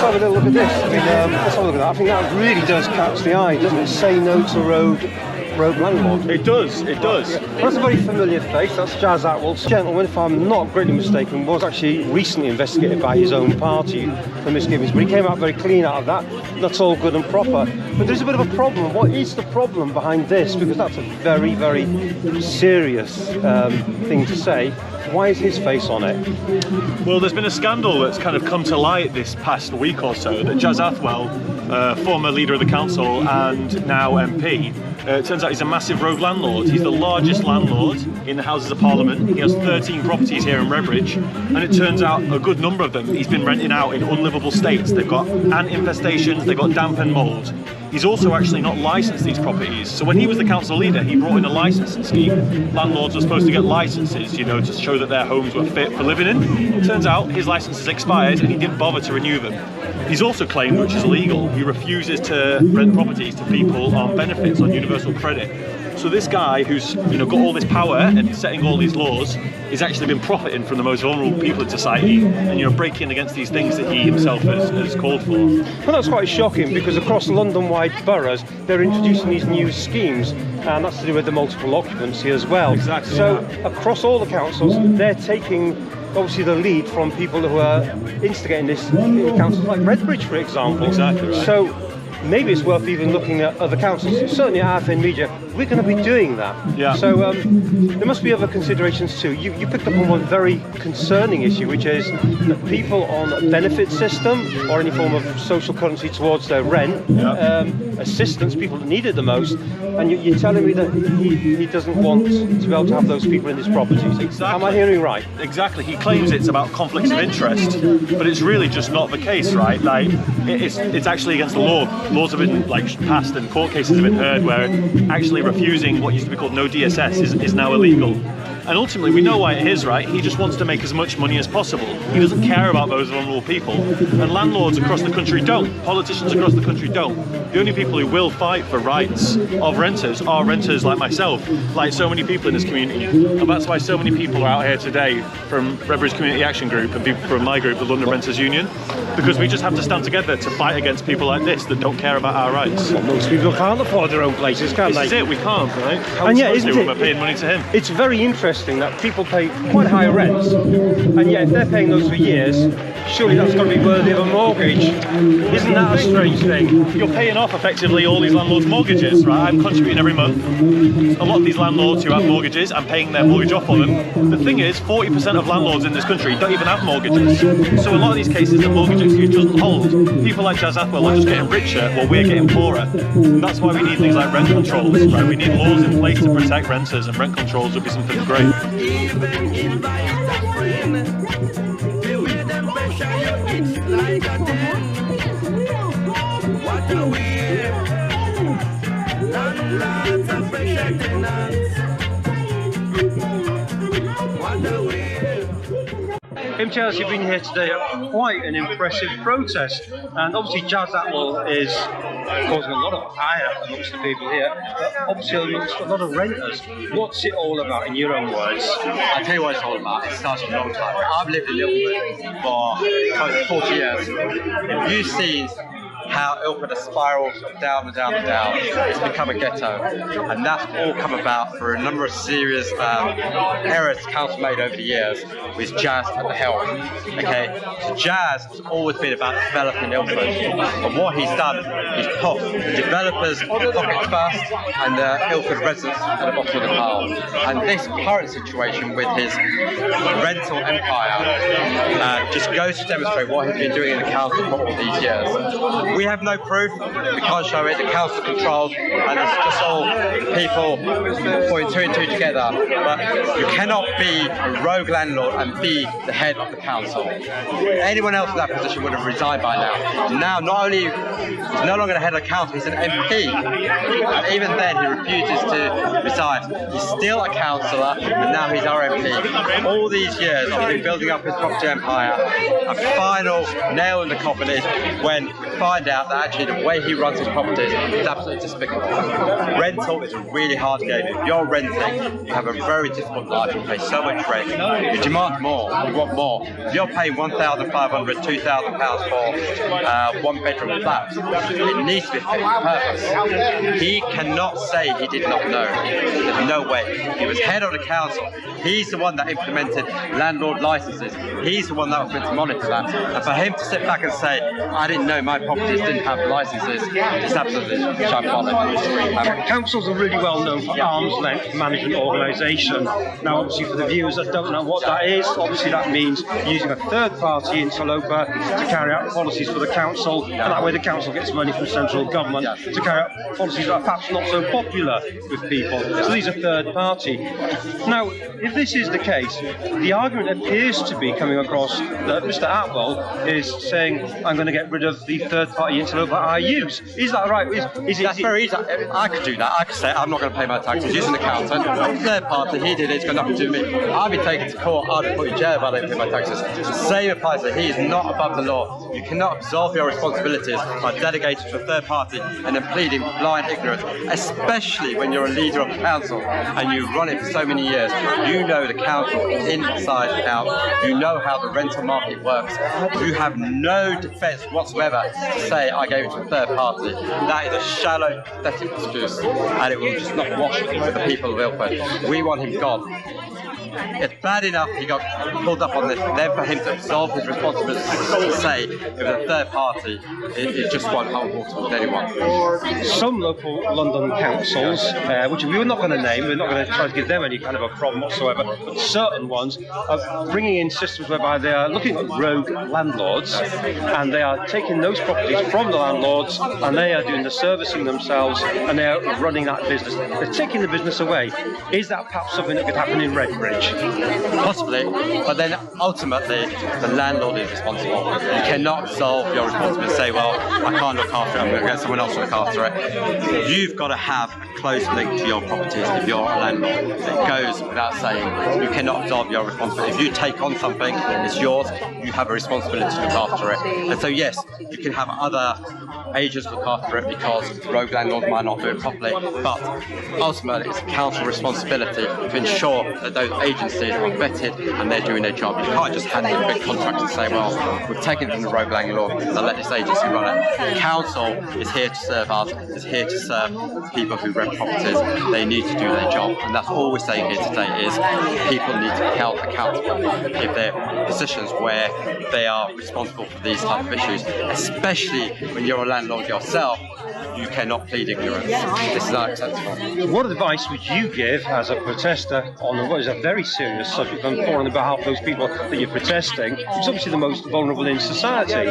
have a little look at this. I mean, let's have a look at that. I think that really does catch the eye, doesn't it? Say no to rogue landlord. It does, it does. Yeah. Well, that's a very familiar face. That's Jas Athwal. Gentleman, if I'm not greatly mistaken, was actually recently investigated by his own party for misgivings, but he came out very clean out of that. That's all good and proper. But there's a bit of a problem. What is the problem behind this? Because that's a very, very serious thing to say. Why is his face on it? Well, there's been a scandal that's kind of come to light this past week or so that Jas Athwal, former leader of the council and now MP, it turns out he's a massive rogue landlord. He's the largest landlord in the Houses of Parliament. He has 13 properties here in Redbridge, and it turns out a good number of them he's been renting out in unlivable states. They've got ant infestations, they've got damp and mould. He's also actually not licensed these properties. So when he was the council leader, he brought in a licensing scheme. Landlords were supposed to get licenses, you know, to show that their homes were fit for living in. Turns out his licenses expired and he didn't bother to renew them. He's also claimed, which is illegal, he refuses to rent properties to people on benefits, on universal credit. So this guy who's, you know, got all this power and setting all these laws is actually been profiting from the most vulnerable people in society and, you know, breaking against these things that he himself has called for. Well, that's quite shocking because across London-wide boroughs they're introducing these new schemes, and that's to do with the multiple occupancy as well. Exactly. So across all the councils they're taking obviously the lead from people who are instigating this in councils like Redbridge, for example. Exactly right. So maybe it's worth even looking at other councils. Certainly at Aitken Media, we're going to be doing that. Yeah. So there must be other considerations too. You picked up on one very concerning issue, which is that people on a benefit system or any form of social currency towards their rent, assistance, people that need it the most, and you're telling me that he doesn't want to be able to have those people in his properties. Exactly. Am I hearing right? Exactly. He claims it's about conflicts of interest, but it's really just not the case, right? Like, it's actually against the law. Laws have been passed and court cases have been heard where actually refusing what used to be called no DSS is now illegal. And ultimately, we know why it is, right? He just wants to make as much money as possible. He doesn't care about those vulnerable people. And landlords across the country don't. Politicians across the country don't. The only people who will fight for rights of renters are renters like myself, like so many people in this community. And that's why so many people are out here today from Redbridge Community Action Group and people from my group, the London Renters Union, because we just have to stand together to fight against people like this that don't care about our rights. Well, most people can't afford their own places, can they? This is it, we can't, right? How And are yet, we supposed to isn't when we're paying money to him? It's very interesting that people pay quite high rents, and yet if they're paying those for years, surely that's got to be worthy of a mortgage. Isn't that a strange thing? You're paying off effectively all these landlords' mortgages, right? I'm contributing every month. A lot of these landlords who have mortgages, I'm paying their mortgage off for them. The thing is, 40% of landlords in this country don't even have mortgages. So a lot of these cases, the mortgage excuse doesn't hold. People like Jas Athwal are just getting richer while we're getting poorer. And that's why we need things like rent controls, right? We need laws in place to protect renters, and rent controls would be something great. Even invite a friend, the way them pressure you, it's like a den. What a way, landlords and pressure tenants. What a way. Jas, you've been here today at quite an impressive protest, and obviously Jas Athwal is causing a lot of ire amongst the people here, but obviously amongst a lot of renters. What's it all about in your own words? I'll tell you what it's all about. It started a long time. I've lived in Ilford for close to 40 years. You've seen how Ilford has spiralled down and down and down. It's become a ghetto, and that's all come about for a number of serious errors council made over the years with Jas at the helm. Okay, so Jas has always been about developing Ilford, and what he's done is put the developers' pockets first and the Ilford residents at the bottom of the pile. And this current situation with his rental empire just goes to demonstrate what he's been doing in the council for all these years. We have no proof, we can't show it, the council controlled, and it's just all people putting two and two together. But you cannot be a rogue landlord and be the head of the council. Anyone else in that position would have resigned by now. Now, not only he's no longer the head of the council, he's an MP, and even then he refuses to resign. He's still a councillor, and now he's our MP. All these years I've been building up his property empire. A final nail in the coffin is when the find out that actually the way he runs his properties is absolutely despicable. Rental is a really hard game. If you're renting, you have a very difficult life. You pay so much rent. You demand more. You want more. If you're paying £1,500, £2,000 for one-bedroom flat, it needs to be fit for purpose. He cannot say he did not know. There's no way. He was head of the council. He's the one that implemented landlord licenses. He's the one that was meant to monitor that. And for him to sit back and say, I didn't know my properties didn't have licenses, it's absolutely shambolic. Councils are really well known for arm's length management organisation. Now, obviously, for the viewers that don't know what that is, obviously that means using a third-party interloper to carry out policies for the council, and that way the council gets money from central government to carry out policies that are perhaps not so popular with people. So these are third-party. Now, if this is the case, the argument appears to be coming across that Mr Athwal is saying, I'm going to get rid of the third-party interloper I use. Is that right? That's very easy. I could do that. I could say, I'm not going to pay my taxes using the accountant. Third party, he did it, it's got nothing to do with me. I'll be taken to court, I'll be put in jail if I don't pay my taxes. The same applies that he is not above the law. You cannot absolve your responsibilities by delegating to a third party and then pleading blind ignorance, especially when you're a leader of the council and you run it for so many years. You know the council inside and out. You know how the rental market works. You have no defence whatsoever to say I gave it to a third party. That is a shallow, pathetic excuse, and it will just not wash with the people of Ilford. We want him gone. It's bad enough he got pulled up on this, then for him to absolve his responsibility to say it was a third party, it just won't hold water with anyone. Some local London councils, which we're not going to name, we're not going to try to give them any kind of a problem whatsoever, but certain ones are bringing in systems whereby they are looking at rogue landlords and they are taking those properties from the landlords and they are doing the servicing themselves and they are running that business. They're taking the business away. Is that perhaps something that could happen in Redbridge? Possibly, but then ultimately the landlord is responsible. You cannot absolve your responsibility and say, well, I can't look after it, I'm going to get someone else to look after it. You've got to have a close link to your properties if you're a landlord. It goes without saying. You cannot absolve your responsibility. If you take on something, it's yours, you have a responsibility to look after it. And so yes, you can have other agents look after it because rogue landlords might not do it properly, but ultimately it's a council responsibility to ensure that those agencies are vetted and they're doing their job. You can't just hand in a big contract and say, well, we've taken it from the rogue landlord, so let this agency run it. The council is here to serve us, is here to serve people who rent properties. They need to do their job, and that's all we're saying here today is people need to be held accountable if they're in positions where they are responsible for these type of issues, especially when you're a landlord yourself. You cannot plead ignorance. This is unacceptable. What advice would you give as a protester on what is a very serious subject and on behalf of those people that you're protesting, who's obviously the most vulnerable in society?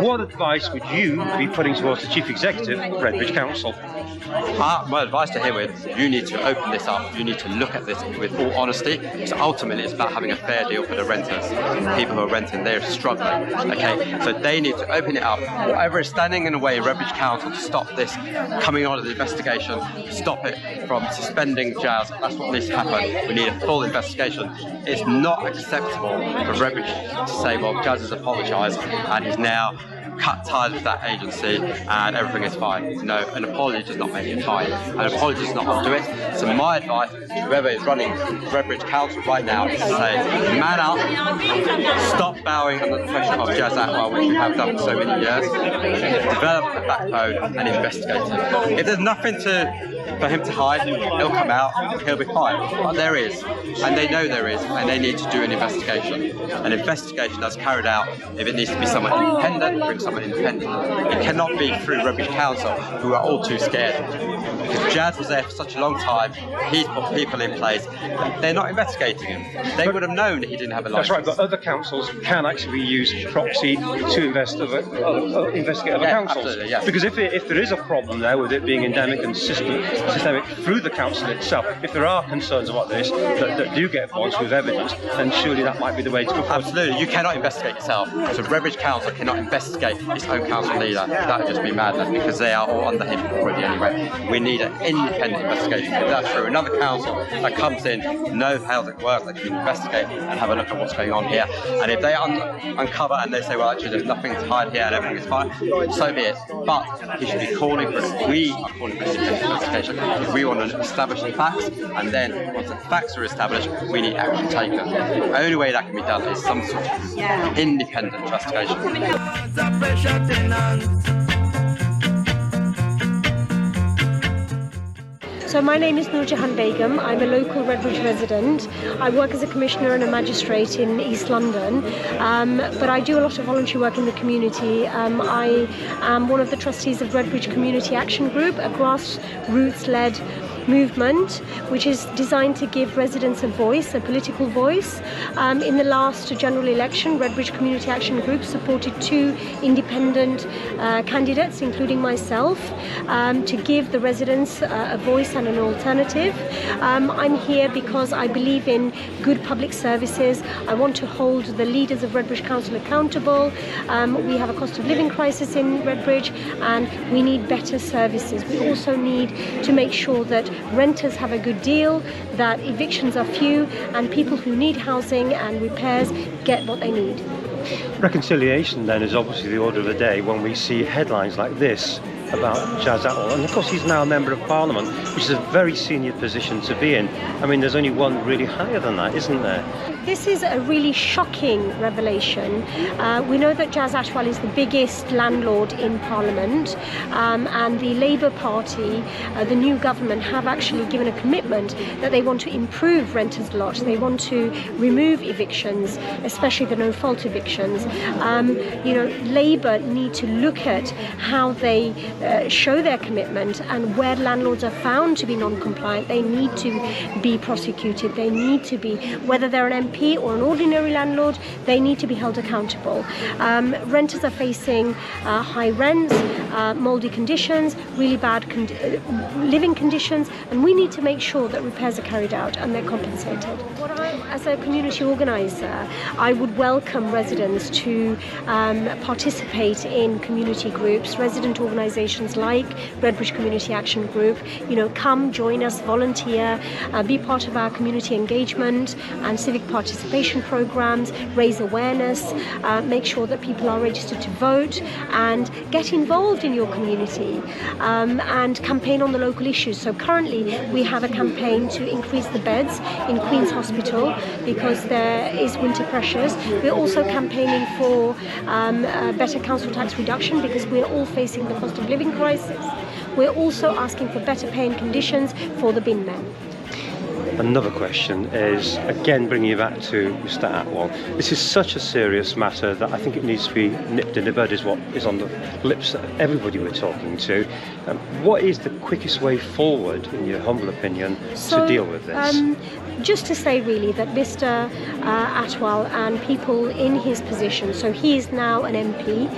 What advice would you be putting towards the Chief Executive of Redbridge Council? My advice to him is you need to open this up, you need to look at this with all honesty, because ultimately it's about having a fair deal for the renters. People who are renting, they're struggling, okay? So they need to open it up. Whatever is standing in the way of Redbridge Council to stop this coming on of the investigation, stop it from suspending Jas. That's what needs to happen. We need a full investigation. It's not acceptable for Redbridge to say, well, Jas has apologised and he's now cut ties with that agency and everything is fine. No, an apology does not make it fine. An apology does not do it. So my advice to whoever is running Redbridge Council right now is to say, man up, stop bowing under the pressure of Jas Athwal, which you have done for so many years, develop a backbone and investigate it. If there's nothing for him to hide, he'll come out, he'll be fine. But there is, and they know there is, and they need to do an investigation. An investigation that's carried out, if it needs to be someone independent, bring someone independent. It cannot be through Redbridge Council, who are all too scared. Because Jas was there for such a long time, he's put people in place, they're not investigating him. They would have known he didn't have a license. That's right, but other councils can actually use proxy to investigate other councils. Absolutely, yeah. Because if there is a problem there with it being endemic and systemic through the council itself. If there are concerns about this that do get voiced with evidence, then surely that might be the way to go forward. Absolutely, you cannot investigate yourself. So Redbridge Council cannot investigate its own council leader. That would just be madness, because they are all under him already anyway. We need an independent investigation. If that's through another council that comes in, knows how it works, that can investigate and have a look at what's going on here. And if they uncover and they say, well, actually there's nothing to hide here and everything is fine, so be it. But he should be calling for, we are calling for an independent investigation. If we want to establish the facts, and then once the facts are established, we need action taken. The only way that can be done is some sort of independent investigation. So my name is Noorjahan Begum. I'm a local Redbridge resident. I work as a commissioner and a magistrate in East London, but I do a lot of voluntary work in the community. I am one of the trustees of Redbridge Community Action Group, a grassroots-led movement which is designed to give residents a voice, a political voice. In the last general election, Redbridge Community Action Group supported 2 independent candidates, including myself, to give the residents a voice and an alternative. I'm here because I believe in good public services. I want to hold the leaders of Redbridge Council accountable. We have a cost of living crisis in Redbridge and we need better services. We also need to make sure that renters have a good deal, that evictions are few, and people who need housing and repairs get what they need. Reconciliation then is obviously the order of the day when we see headlines like this about Jas Athwal, and of course he's now a member of Parliament, which is a very senior position to be in. I mean, there's only one really higher than that, isn't there? This is a really shocking revelation. We know that Jas Athwal is the biggest landlord in Parliament, and the Labour Party, the new government, have actually given a commitment that they want to improve renters' lot. They want to remove evictions, especially the no-fault evictions. Labour need to look at how they show their commitment, and where landlords are found to be non-compliant, they need to be prosecuted. They need to be, whether they're an MP or an ordinary landlord, they need to be held accountable. Renters are facing high rents, mouldy conditions, really bad living conditions, and we need to make sure that repairs are carried out and they're compensated. As a community organiser, I would welcome residents to participate in community groups, resident organisations like Redbridge Community Action Group. Come, join us, volunteer, be part of our community engagement and civic participation programs, raise awareness, make sure that people are registered to vote, and get involved in your community, and campaign on the local issues. So currently we have a campaign to increase the beds in Queen's Hospital because there is winter pressures. We're also campaigning for better council tax reduction because we're all facing the cost of living crisis. We're also asking for better paying conditions for the bin men. Another question is, again, bringing you back to Mr Athwal. This is such a serious matter that I think it needs to be nipped in the bud, is what is on the lips of everybody we're talking to. What is the quickest way forward, in your humble opinion, to deal with this? Just to say really that Mr Athwal and people in his position, so he is now an MP,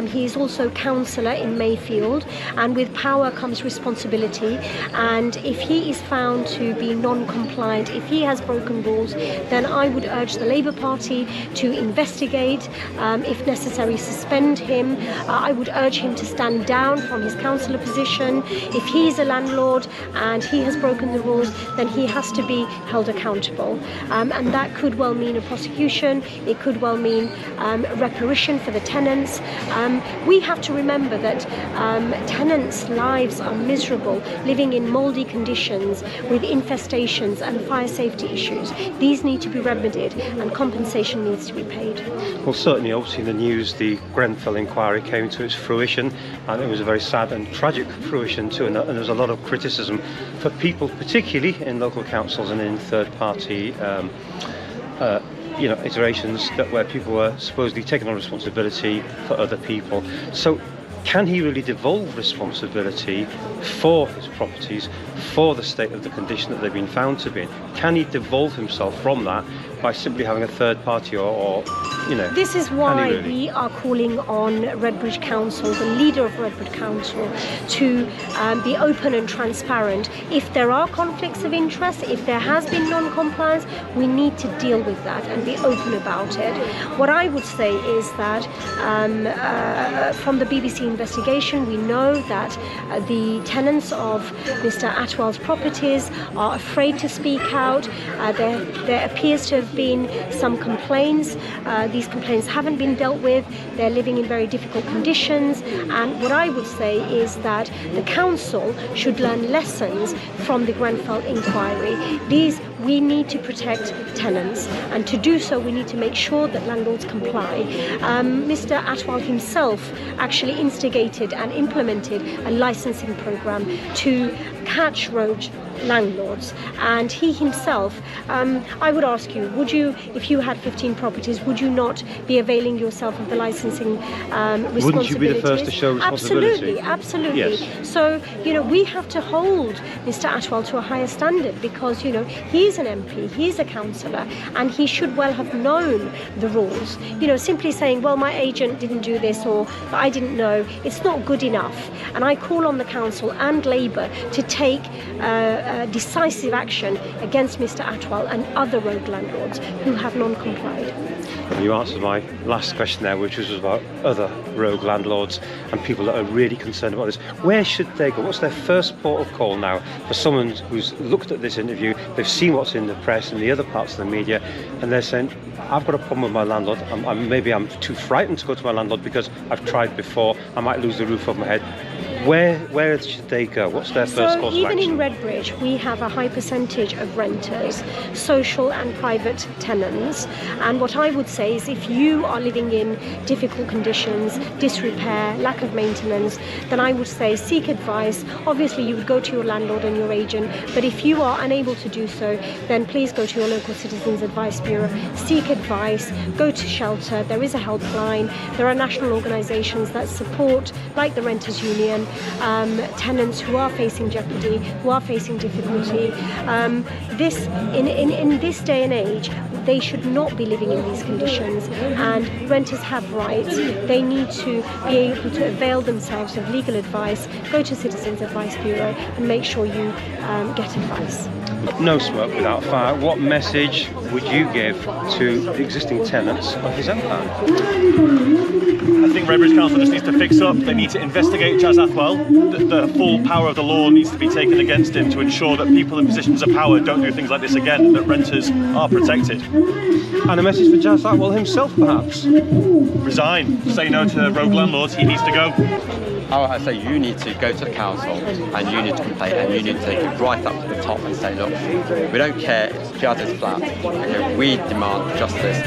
he is also councillor in Mayfield, and with power comes responsibility, and if he is found to be non-compliant, if he has broken rules, then I would urge the Labour Party to investigate, if necessary suspend him. I would urge him to stand down from his councillor position. If he's a landlord and he has broken the rules, then he has to be held accountable, and that could well mean a prosecution. It could well mean reparation for the tenants. We have to remember that tenants' lives are miserable, living in mouldy conditions with infestations and fire safety issues. These need to be remedied and compensation needs to be paid. Well, certainly, obviously in the news, the Grenfell inquiry came to its fruition, and it was a very sad and tragic fruition too, and there was a lot of criticism for people, particularly in local councils and in third-party iterations, that where people were supposedly taking on responsibility for other people. So can he really devolve responsibility for his properties, for the state of the condition that they've been found to be in? Can he devolve himself from that by simply having a third party or you know. This is why really. we are calling on Redbridge Council, the leader of Redbridge Council, to be open and transparent. If there are conflicts of interest, if there has been non-compliance, we need to deal with that and be open about it. What I would say is that from the BBC investigation, we know that the tenants of Mr Athwals' properties are afraid to speak out. There appears to have been some complaints. These complaints haven't been dealt with. They're living in very difficult conditions, and what I would say is that the council should learn lessons from the Grenfell inquiry. We need to protect tenants, and to do so we need to make sure that landlords comply. Mr Athwal himself actually instigated and implemented a licensing program to catch rogue landlords, and he himself, I would ask you, would you, if you had 15 properties, would you not be availing yourself of the licensing responsibilities? Wouldn't you be the first to show responsibility? Absolutely, absolutely. Yes. So, you know, we have to hold Mr Athwal to a higher standard, because, you know, he's an MP, he's a councillor, and he should well have known the rules. You know, simply saying, well, my agent didn't do this, or I didn't know, it's not good enough. And I call on the council and Labour to take decisive action against Mr Athwal and other rogue landlords who have non-complied. You answered my last question there, which was about other rogue landlords and people that are really concerned about this. Where should they go? What's their first port of call now for someone who's looked at this interview, they've seen what's in the press and the other parts of the media, and they're saying, I've got a problem with my landlord, maybe I'm too frightened to go to my landlord because I've tried before, I might lose the roof over my head. Where should they go? What's their first course of even action? in Redbridge, we have a high percentage of renters, social and private tenants. And what I would say is, if you are living in difficult conditions, disrepair, lack of maintenance, then I would say seek advice. Obviously, you would go to your landlord and your agent, but if you are unable to do so, then please go to your local Citizens Advice Bureau, seek advice, go to shelter. There is a helpline. There are national organisations that support, like the Renters Union, tenants who are facing jeopardy, who are facing difficulty. In this day and age, they should not be living in these conditions, and renters have rights. They need to be able to avail themselves of legal advice. Go to Citizens Advice Bureau and make sure you get advice. No smoke without fire. What message would you give to the existing tenants of his empire? I think Redbridge Council just needs to fix up. They need to investigate Jas Athwal. The full power of the law needs to be taken against him to ensure that people in positions of power don't do things like this again, and that renters are protected. And a message for Jas Athwal himself, perhaps? Resign. Say no to rogue landlords. He needs to go. I say you need to go to the council and you need to complain, and you need to take it right up to the top and say, look, we don't care if it's Jas's flat, okay, we demand justice.